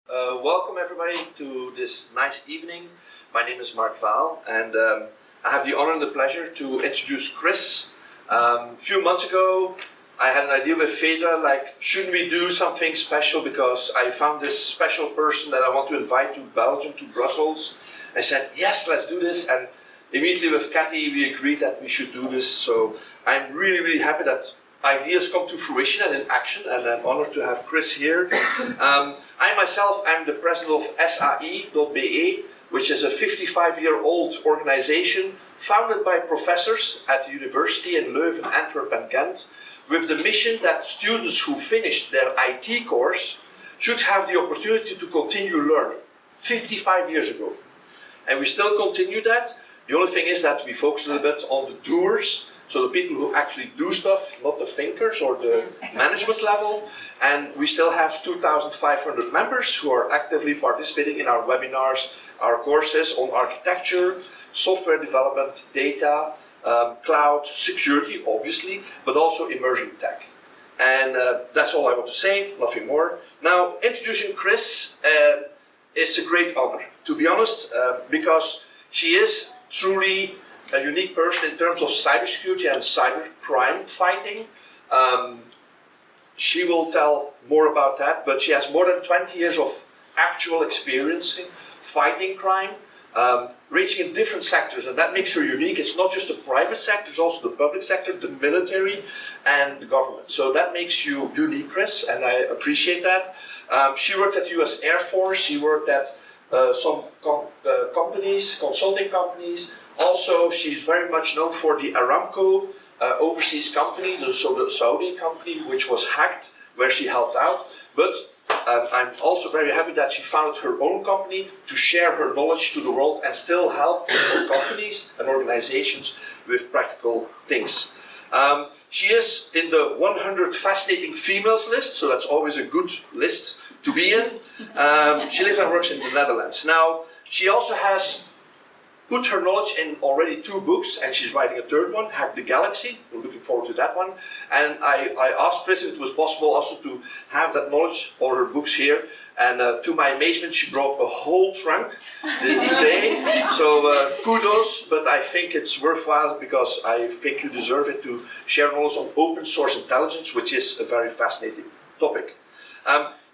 Welcome everybody to this nice evening. My name is Mark Vaal, and I have the honor and the pleasure to introduce Chris. A few months ago, I had an idea with Fedra, like, shouldn't we do something special, because I found this special person that I want to invite to Belgium, to Brussels. I said, yes, let's do this, and immediately with Cathy, we agreed that we should do this. So I'm really happy that ideas come to fruition and in action, and I'm honored to have Chris here. I myself am the president of SAI.be, which is a 55-year-old organization founded by professors at the university in Leuven, Antwerp and Ghent, with the mission that students who finish their IT course should have the opportunity to continue learning. 55 years ago. And we still continue that. The only thing is that we focus a little bit on the doers, so the people who actually do stuff, not the thinkers or the management level. And we still have 2,500 members who are actively participating in our webinars, our courses on architecture, software development, data, cloud, security, obviously, but also emerging tech. And that's all I want to say, nothing more. Now, introducing Chris, it's a great honor, to be honest, because she is truly a unique person in terms of cybersecurity and cybercrime fighting. She will tell more about that, but she has more than 20 years of actual experience in fighting crime, reaching in different sectors, and that makes her unique. It's not just the private sector, it's also the public sector, the military, and the government. So that makes you unique, Chris, and I appreciate that. She worked at US Air Force, she worked at some companies, consulting companies. Also, she's very much known for the Aramco overseas company, so the Saudi company, which was hacked, where she helped out. But I'm also very happy that she founded her own company to share her knowledge to the world and still help companies and organizations with practical things. She is in the 100 fascinating females list, so that's always a good list to be in. She lives and works in the Netherlands. Now, she also has put her knowledge in already 2 books, and she's writing a 3rd one, Hack the Galaxy. We're looking forward to that one. And I asked Chris if it was possible also to have that knowledge, all her books here. And to my amazement, she brought a whole trunk today. So kudos, but I think it's worthwhile because I think you deserve it to share knowledge on open source intelligence, which is a very fascinating topic.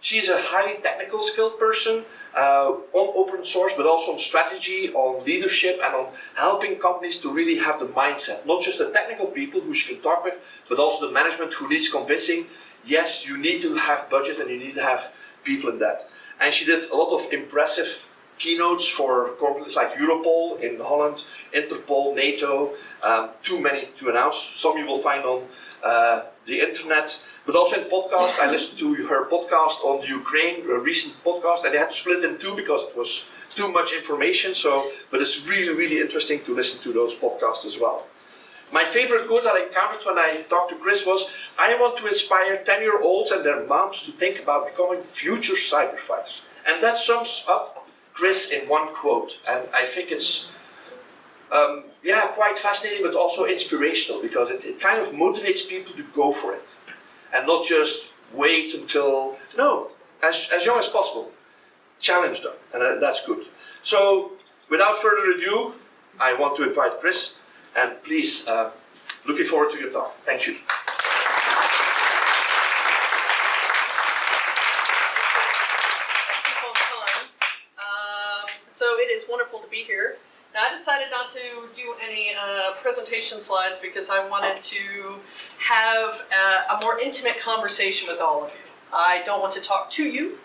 She's a highly technical skilled person on open source, but also on strategy, on leadership, and on helping companies to really have the mindset. Not just the technical people who she can talk with, but also the management who needs convincing. Yes, you need to have budget and you need to have people in that. And she did a lot of impressive keynotes for corporates like Europol in Holland, Interpol, NATO, too many to announce. Some you will find on the internet. But also in podcast, I listened to her podcast on the Ukraine, a recent podcast, and they had to split it in 2 because it was too much information. But it's really interesting to listen to those podcasts as well. My favorite quote that I encountered when I talked to Chris was, I want to inspire 10-year-olds and their moms to think about becoming future cyber fighters. And that sums up Chris in one quote. And I think it's quite fascinating, but also inspirational, because it kind of motivates people to go for it. And not just wait until, no, as young as possible. Challenge them, and that's good. So, without further ado, I want to invite Chris, and please, looking forward to your talk. Thank you. So it is wonderful to be here. Now, I decided not to do any presentation slides because I wanted to have a more intimate conversation with all of you. I don't want to talk to you.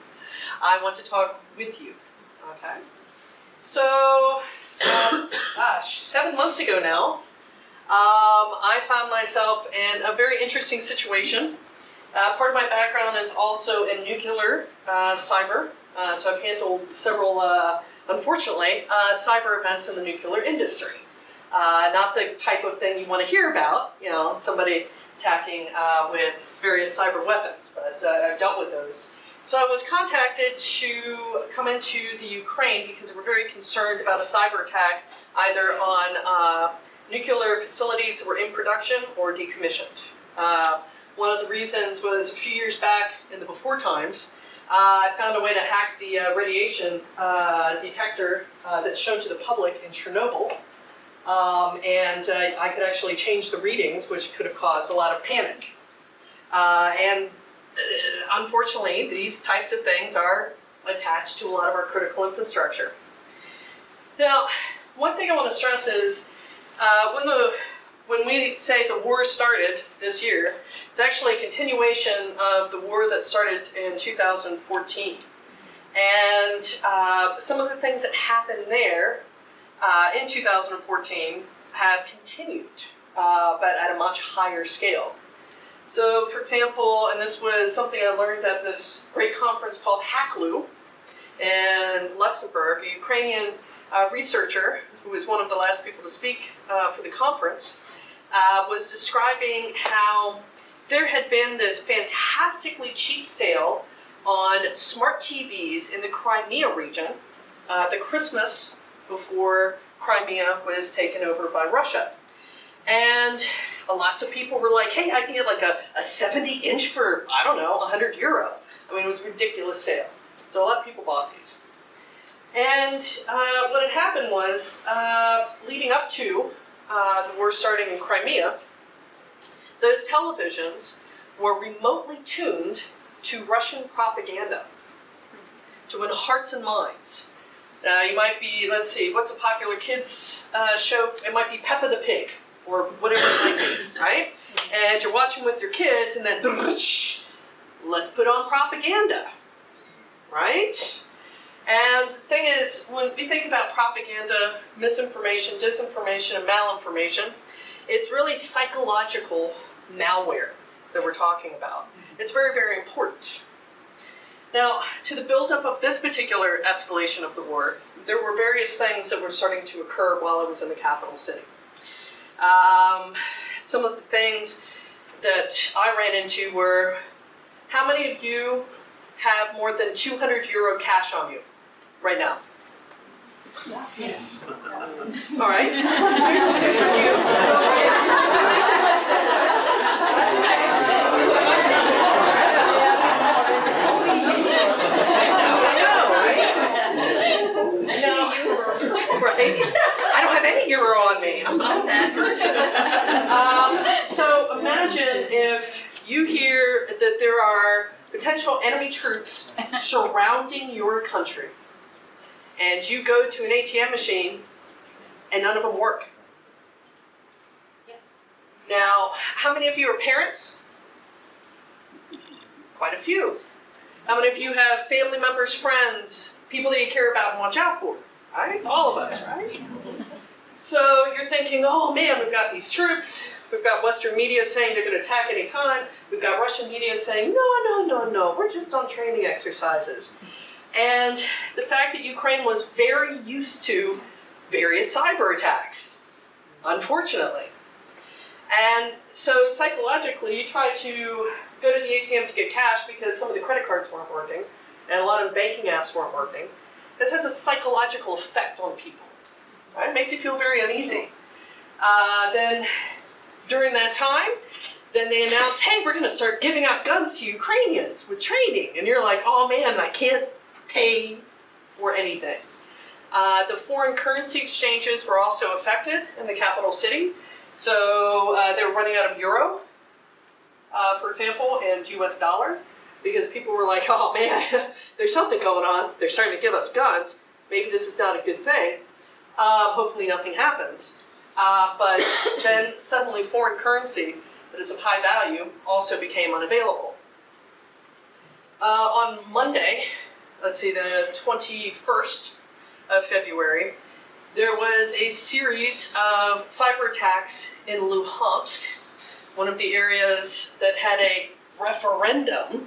I want to talk with you. Okay. So, 7 months ago now, I found myself in a very interesting situation. Part of my background is also in nuclear cyber. So I've handled several unfortunately, cyber events in the nuclear industry. Not the type of thing you want to hear about, you know, somebody attacking with various cyber weapons, but I've dealt with those. So I was contacted to come into the Ukraine because we're very concerned about a cyber attack either on nuclear facilities that were in production or decommissioned. One of the reasons was a few years back in the before times, I found a way to hack the radiation detector that's shown to the public in Chernobyl. And I could actually change the readings, which could have caused a lot of panic. Unfortunately, these types of things are attached to a lot of our critical infrastructure. Now, one thing I want to stress is when we say the war started this year, it's actually a continuation of the war that started in 2014. And some of the things that happened there in 2014 have continued, but at a much higher scale. So, for example, and this was something I learned at this great conference called HackLoo in Luxembourg, a Ukrainian researcher who was one of the last people to speak for the conference, was describing how there had been this fantastically cheap sale on smart TVs in the Crimea region, the Christmas before Crimea was taken over by Russia. And lots of people were like, hey, I can get like a 70-inch for, I don't know, €100. I mean, it was a ridiculous sale. So a lot of people bought these. And what had happened was, leading up to the war starting in Crimea, those televisions were remotely tuned to Russian propaganda to win hearts and minds. You might be, let's see, what's a popular kids show? It might be Peppa the Pig, or whatever it might be, right? And you're watching with your kids, and then, let's put on propaganda, right? And the thing is, when we think about propaganda, misinformation, disinformation, and malinformation, it's really psychological malware that we're talking about. It's very, very important. Now, to the buildup of this particular escalation of the war, there were various things that were starting to occur while I was in the capital city. Some of the things that I ran into were, how many of you have more than €200 cash on you right now? Yeah. All right. There's a few. That's okay. Right? I don't have any euro on me. I'm not that person. So imagine if you hear that there are potential enemy troops surrounding your country, and you go to an ATM machine and none of them work. Now, how many of you are parents? Quite a few. How many of you have family members, friends, people that you care about and watch out for? Right? All of us, right? So you're thinking, oh man, we've got these troops, we've got Western media saying they're going to attack any time, we've got Russian media saying, no, we're just on training exercises. And the fact that Ukraine was very used to various cyber attacks, unfortunately. And so psychologically, you try to go to the ATM to get cash because some of the credit cards weren't working, and a lot of banking apps weren't working. This has a psychological effect on people. Right? It makes you feel very uneasy. Then, during that time, then they announce, hey, we're going to start giving out guns to Ukrainians with training. And you're like, oh man, I can't pay for anything. The foreign currency exchanges were also affected in the capital city. So they were running out of euro, for example, and US dollar. Because people were like, oh man, there's something going on. They're starting to give us guns. Maybe this is not a good thing. Hopefully nothing happens. But then suddenly foreign currency that is of high value also became unavailable. On Monday, let's see, the 21st of February, there was a series of cyber attacks in Luhansk, one of the areas that had a referendum.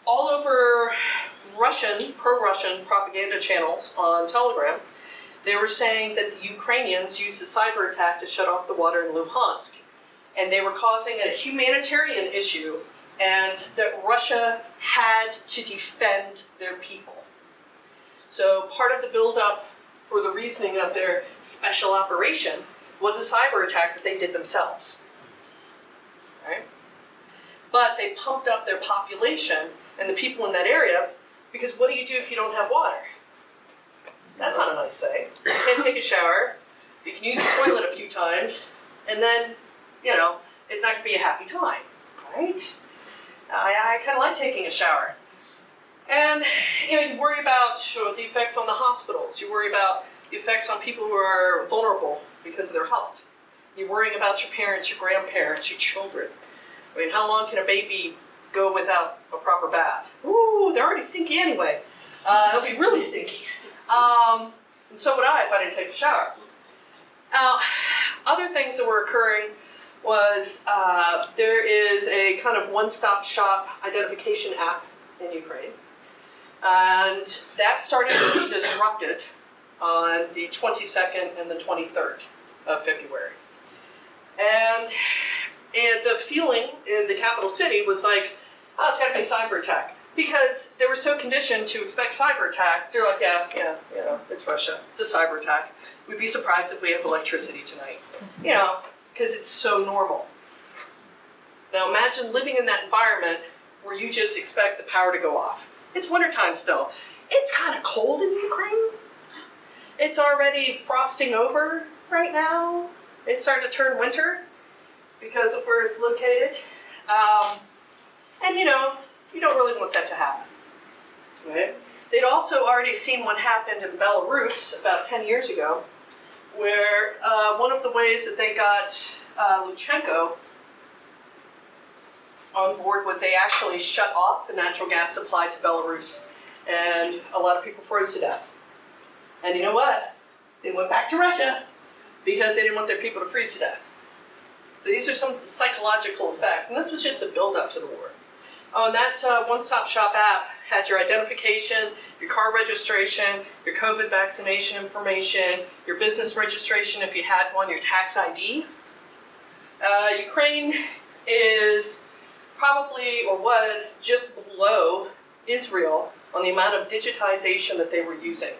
All over Russian, pro-Russian propaganda channels on Telegram, they were saying that the Ukrainians used a cyber attack to shut off the water in Luhansk. And they were causing a humanitarian issue, and that Russia had to defend their people. So part of the build-up for the reasoning of their special operation was a cyber attack that they did themselves. Right? they pumped up their population and the people in that area, because what do you do if you don't have water? That's not a nice thing. You can't take a shower, you can use the toilet a few times, and then, it's not going to be a happy time, right? I kind of like taking a shower. And you worry about the effects on the hospitals. You worry about the effects on people who are vulnerable because of their health. You're worrying about your parents, your grandparents, your children. I mean, how long can a baby go without a proper bath? Ooh, they're already stinky anyway. They'll be really stinky. And so would I if I didn't take a shower. Other things that were occurring was there is a kind of one-stop shop identification app in Ukraine. And that started to be disrupted on the 22nd and the 23rd of February. And the feeling in the capital city was like, oh, it's got to be a cyber attack. Because they were so conditioned to expect cyber attacks, they're like, yeah, it's Russia. It's a cyber attack. We'd be surprised if we have electricity tonight. Because it's so normal. Now imagine living in that environment where you just expect the power to go off. It's wintertime still. It's kind of cold in Ukraine. It's already frosting over right now. It's starting to turn winter because of where it's located. And you don't really want that to happen. Right? They'd also already seen what happened in Belarus about 10 years ago, where one of the ways that they got Lukashenko on board was they actually shut off the natural gas supply to Belarus, and a lot of people froze to death. And you know what? They went back to Russia because they didn't want their people to freeze to death. So these are some of the psychological effects, and this was just the build-up to the war. Oh, and that one-stop shop app had your identification, your car registration, your COVID vaccination information, your business registration if you had one, your tax ID. Ukraine is probably, or was, just below Israel on the amount of digitization that they were using.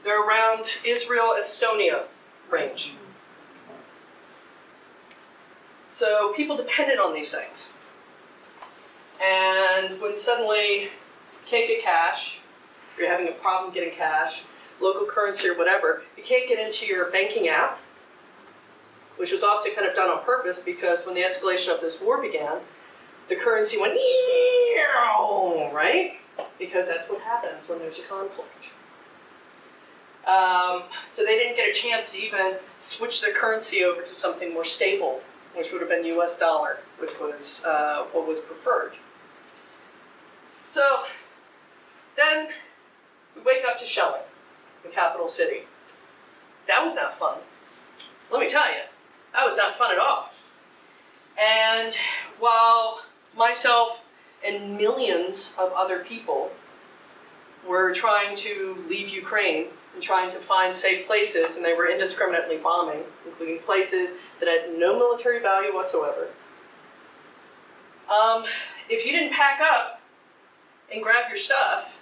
They're around Israel-Estonia range. So people depended on these things. And when suddenly you can't get cash, or you're having a problem getting cash, local currency or whatever, you can't get into your banking app, which was also kind of done on purpose because when the escalation of this war began, the currency went, right? Because that's what happens when there's a conflict. So they didn't get a chance to even switch their currency over to something more stable, which would have been US dollar, which was what was preferred. So then we wake up to shelling, the capital city. That was not fun. Let me tell you, that was not fun at all. And while myself and millions of other people were trying to leave Ukraine and trying to find safe places, and they were indiscriminately bombing, including places that had no military value whatsoever. If you didn't pack up and grab your stuff,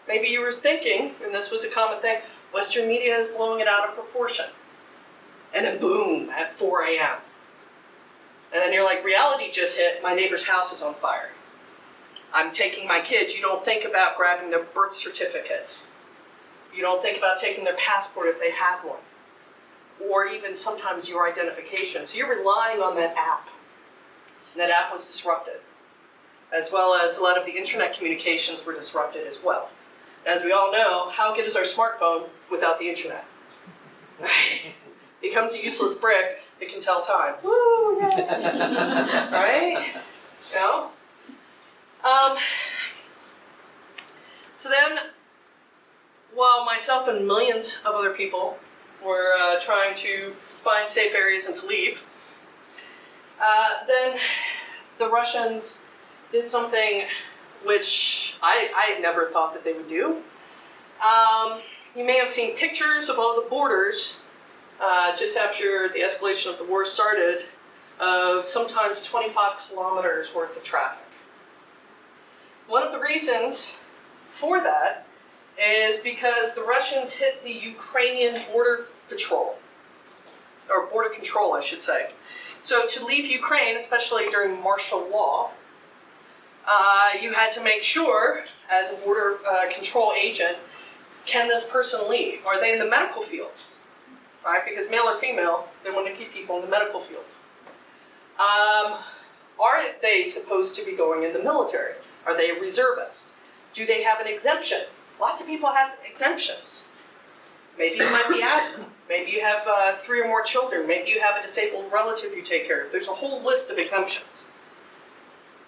maybe you were thinking, and this was a common thing, Western media is blowing it out of proportion. And then boom, at 4 a.m. And then you're like, reality just hit, my neighbor's house is on fire. I'm taking my kids. You don't think about grabbing their birth certificate. You don't think about taking their passport if they have one. Or even sometimes your identification. So you're relying on that app. And that app was disrupted. As well as a lot of the internet communications were disrupted as well. As we all know, how good is our smartphone without the internet? Right? It becomes a useless brick that can tell time. Woo, yeah. Right? You know? So then, while myself and millions of other people were trying to find safe areas and to leave, then the Russians did something which I had never thought that they would do. You may have seen pictures of all the borders just after the escalation of the war started of sometimes 25 kilometers worth of traffic. One of the reasons for that is because the Russians hit the Ukrainian border patrol. or border control, I should say. So to leave Ukraine, especially during martial law, you had to make sure, as a border control agent, can this person leave? Are they in the medical field? Right? Because male or female, they want to keep people in the medical field. Are they supposed to be going in the military? Are they a reservist? Do they have an exemption? Lots of people have exemptions. Maybe you might be asthma. Maybe you have 3 or more children. Maybe you have a disabled relative you take care of. There's a whole list of exemptions.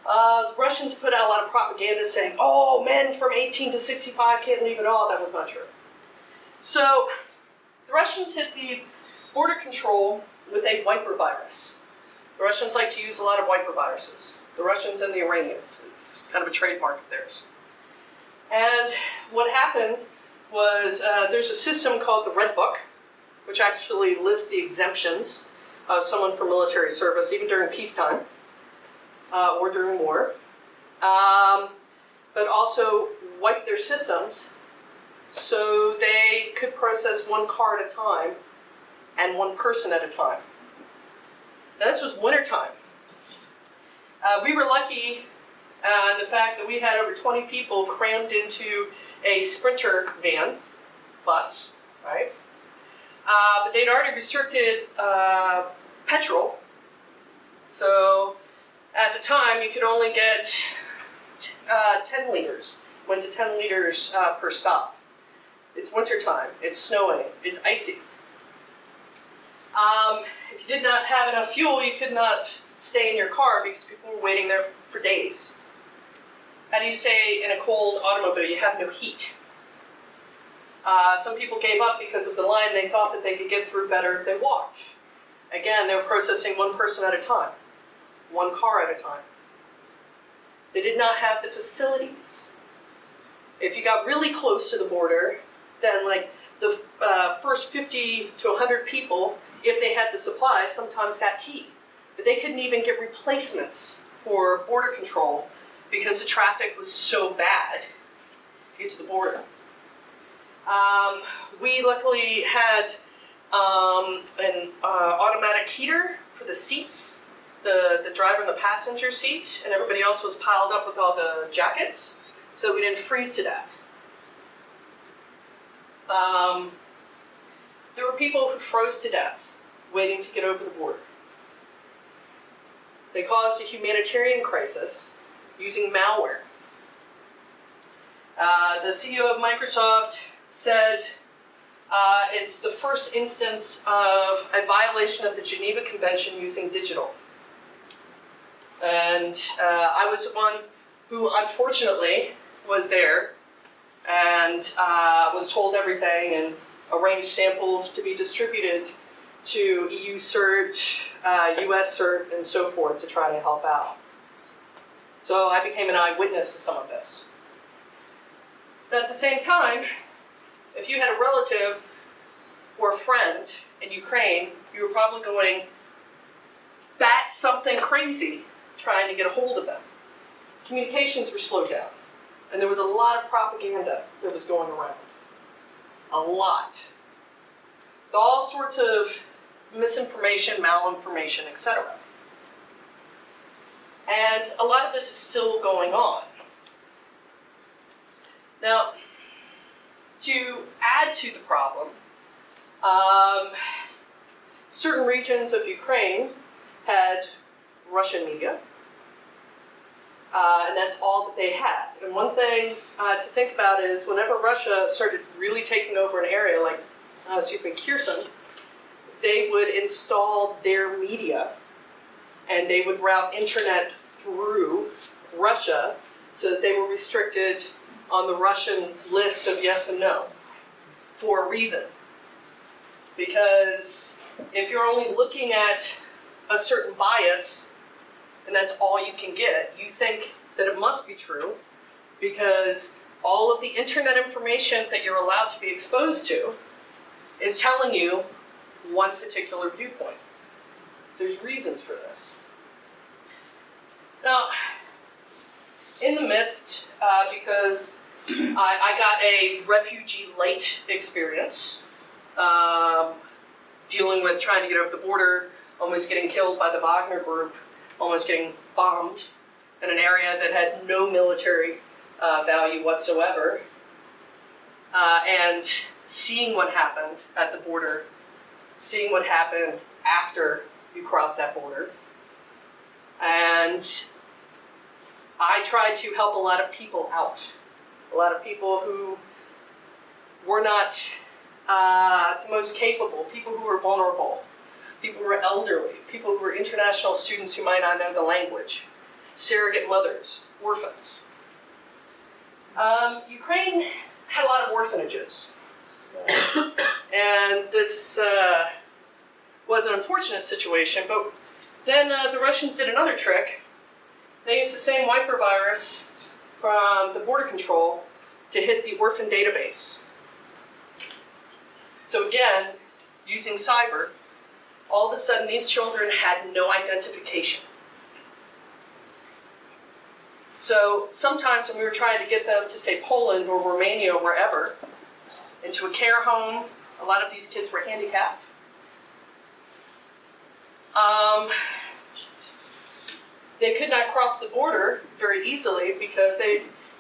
The Russians put out a lot of propaganda saying, oh, men from 18 to 65 can't leave at all. That was not true. So the Russians hit the border control with a wiper virus. The Russians like to use a lot of wiper viruses. The Russians and the Iranians. It's kind of a trademark of theirs. And what happened was there's a system called the Red Book, which actually lists the exemptions of someone for military service, even during peacetime or during war, but also wipe their systems so they could process 1 car at a time and 1 person at a time. Now this was wintertime. We were lucky in the fact that we had over 20 people crammed into a Sprinter van, bus, right? But they'd already restricted petrol. So at the time you could only get 10 liters. Went to 10 liters per stop. It's wintertime, it's snowing, it's icy. If you did not have enough fuel, you could not stay in your car because people were waiting there for days. How do you stay in a cold automobile? You have no heat. Some people gave up because of the line. They thought that they could get through better if they walked. Again, they were processing 1 person at a time, 1 car at a time. They did not have the facilities. If you got really close to the border, then like the first 50 to 100 people, if they had the supplies, sometimes got tea. But they couldn't even get replacements for border control because the traffic was so bad to get to the border. We luckily had an automatic heater for the seats, the driver and the passenger seat, and everybody else was piled up with all the jackets, so we didn't freeze to death. There were people who froze to death waiting to get over the border. They caused a humanitarian crisis using malware. The CEO of Microsoft said it's the first instance of a violation of the Geneva Convention using digital. And I was the one who unfortunately was there and was told everything and arranged samples to be distributed to EU CERT, US CERT, and so forth to try to help out. So I became an eyewitness to some of this. But at the same time, if you had a relative or a friend in Ukraine, you were probably going bat something crazy trying to get a hold of them. Communications were slowed down, and there was a lot of propaganda that was going around. A lot. All sorts of misinformation, malinformation, etc. And a lot of this is still going on. Now, to add to the problem, certain regions of Ukraine had Russian media, and that's all that they had. And one thing to think about is whenever Russia started really taking over an area like, Kherson, they would install their media and they would route internet through Russia so that they were restricted on the Russian list of yes and no for a reason. Because if you're only looking at a certain bias and that's all you can get, you think that it must be true because all of the internet information that you're allowed to be exposed to is telling you one particular viewpoint. So there's reasons for this. Now, in the midst, because I got a refugee late experience, dealing with trying to get over the border, almost getting killed by the Wagner group, almost getting bombed in an area that had no military value whatsoever, and seeing what happened at the border, seeing what happened after you cross that border. And I tried to help a lot of people out. A lot of people who were not the most capable, people who were vulnerable, people who were elderly, people who were international students who might not know the language, surrogate mothers, orphans. Ukraine had a lot of orphanages. And this was an unfortunate situation, but then the Russians did another trick. They used the same wiper virus from the border control to hit the orphan database. So again, using cyber, all of a sudden these children had no identification. So sometimes when we were trying to get them to, say, Poland or Romania or wherever, into a care home, a lot of these kids were handicapped. They could not cross the border very easily because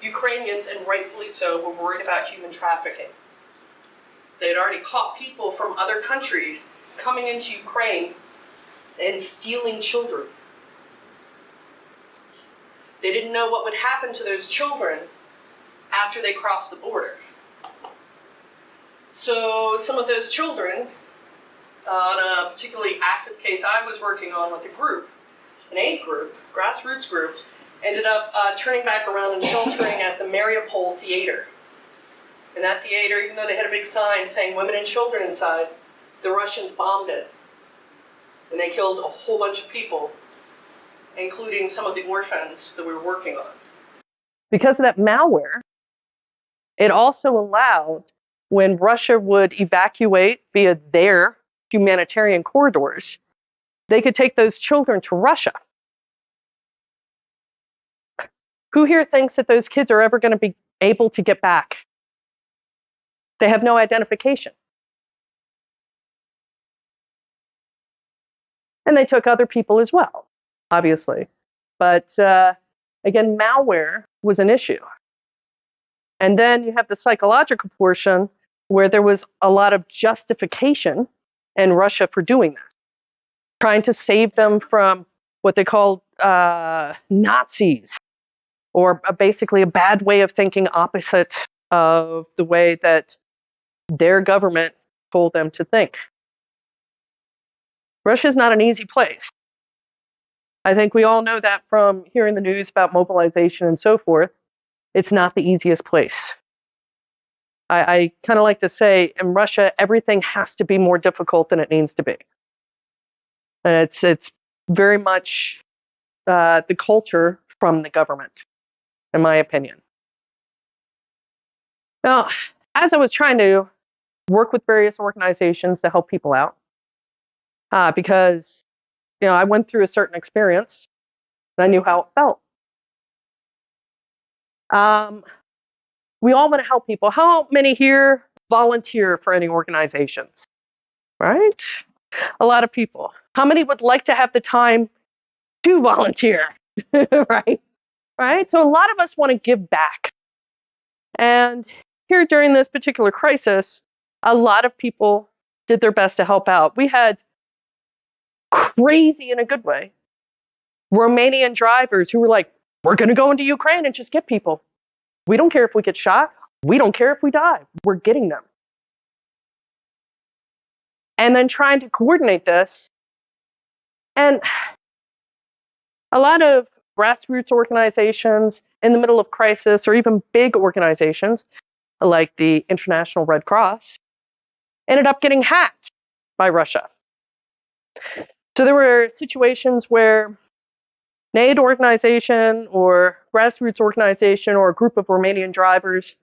Ukrainians, and rightfully so, were worried about human trafficking. They had already caught people from other countries coming into Ukraine and stealing children. They didn't know what would happen to those children after they crossed the border. So some of those children, on a particularly active case I was working on with a group, an aid group, grassroots group, ended up turning back around and sheltering at the Mariupol theater. In that theater, even though they had a big sign saying women and children inside, the Russians bombed it. And they killed a whole bunch of people, including some of the orphans that we were working on. Because of that malware, it also allowed, when Russia would evacuate via their humanitarian corridors, they could take those children to Russia. Who here thinks that those kids are ever going to be able to get back? They have no identification. And they took other people as well, obviously. But again, malware was an issue. And then you have the psychological portion where there was a lot of justification in Russia for doing this, trying to save them from what they called Nazis, or basically a bad way of thinking opposite of the way that their government told them to think. Russia is not an easy place. I think we all know that from hearing the news about mobilization and so forth. It's not the easiest place. I kind of like to say, in Russia, everything has to be more difficult than it needs to be. And it's very much the culture from the government, in my opinion. Now, as I was trying to work with various organizations to help people out, because I went through a certain experience, and I knew how it felt. We all want to help people. How many here volunteer for any organizations? Right? A lot of people. How many would like to have the time to volunteer? Right? Right? So a lot of us want to give back. And here during this particular crisis, a lot of people did their best to help out. We had crazy, in a good way, Romanian drivers who were like, we're going to go into Ukraine and just get people. We don't care if we get shot. We don't care if we die. We're getting them. And then trying to coordinate this. And a lot of grassroots organizations in the middle of crisis, or even big organizations like the International Red Cross, ended up getting hacked by Russia. So there were situations where an aid organization or grassroots organization or a group of Romanian drivers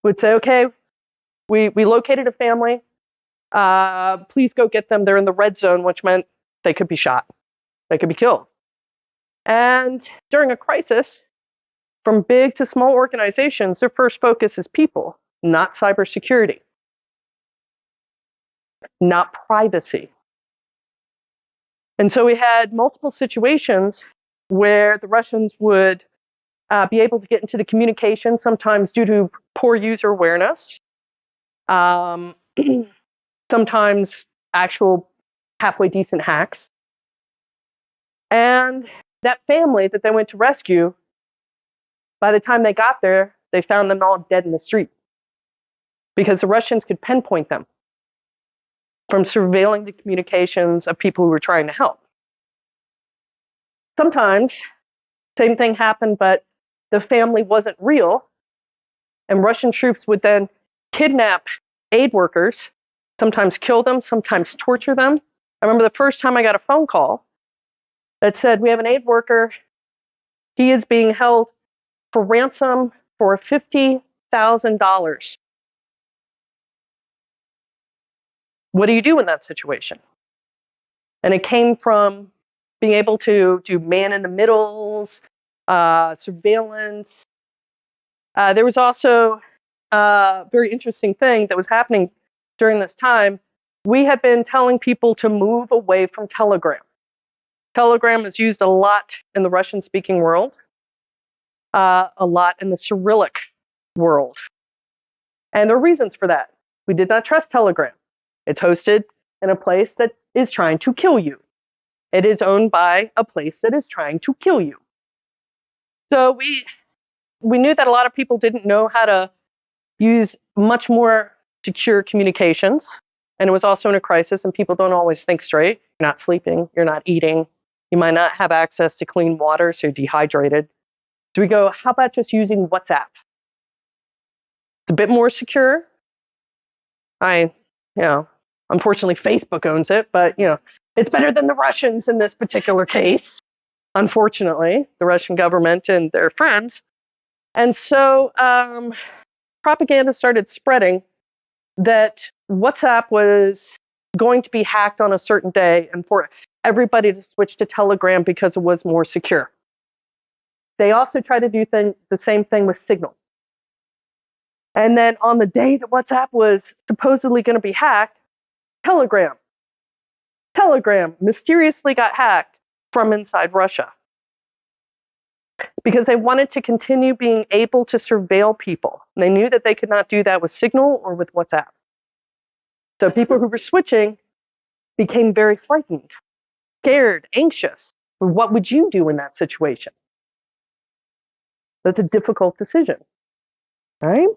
would say, okay, we located a family. Please go get them. They're in the red zone, which meant they could be shot. They could be killed. And during a crisis, from big to small organizations, their first focus is people, not cybersecurity. not privacy. And so we had multiple situations where the Russians would be able to get into the communication, sometimes due to poor user awareness, sometimes actual halfway decent hacks. And that family that they went to rescue, by the time they got there, they found them all dead in the street because the Russians could pinpoint them from surveilling the communications of people who were trying to help. Sometimes, same thing happened, but the family wasn't real, and Russian troops would then kidnap aid workers, sometimes kill them, sometimes torture them. I remember the first time I got a phone call that said, we have an aid worker, he is being held for ransom for $50,000. What do you do in that situation? And it came from being able to do man in the middles, surveillance. There was also a very interesting thing that was happening during this time. We had been telling people to move away from Telegram. Telegram is used a lot in the Russian-speaking world, a lot in the Cyrillic world. And there are reasons for that. We did not trust Telegram. It's hosted in a place that is trying to kill you. It is owned by a place that is trying to kill you. So we knew that a lot of people didn't know how to use much more secure communications. And it was also in a crisis, and people don't always think straight. You're not sleeping, you're not eating, you might not have access to clean water, so you're dehydrated. So we go, how about just using WhatsApp? It's a bit more secure. Unfortunately, Facebook owns it, but it's better than the Russians in this particular case. Unfortunately, the Russian government and their friends. And so propaganda started spreading that WhatsApp was going to be hacked on a certain day and for everybody to switch to Telegram because it was more secure. They also tried to do the same thing with Signal. And then on the day that WhatsApp was supposedly going to be hacked, Telegram mysteriously got hacked from inside Russia because they wanted to continue being able to surveil people. And they knew that they could not do that with Signal or with WhatsApp. So people who were switching became very frightened, scared, anxious. What would you do in that situation? That's a difficult decision, right?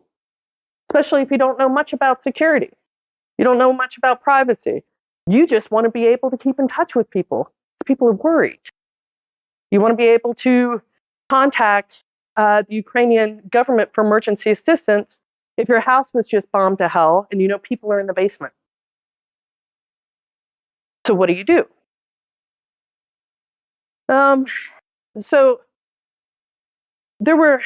Especially if you don't know much about security. You don't know much about privacy. You just want to be able to keep in touch with people. People are worried. You want to be able to contact the Ukrainian government for emergency assistance if your house was just bombed to hell and people are in the basement. So what do you do? So there were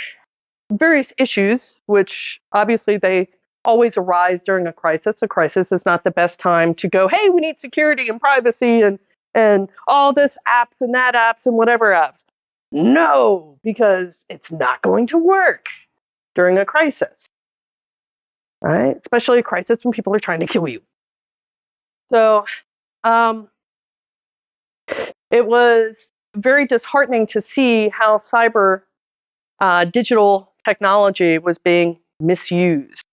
various issues, which obviously they always arise during a crisis. A crisis is not the best time to go, hey, we need security and privacy and all this apps and that apps and whatever apps. No, because it's not going to work during a crisis, right? Especially a crisis when people are trying to kill you. So it was very disheartening to see how digital technology was being misused.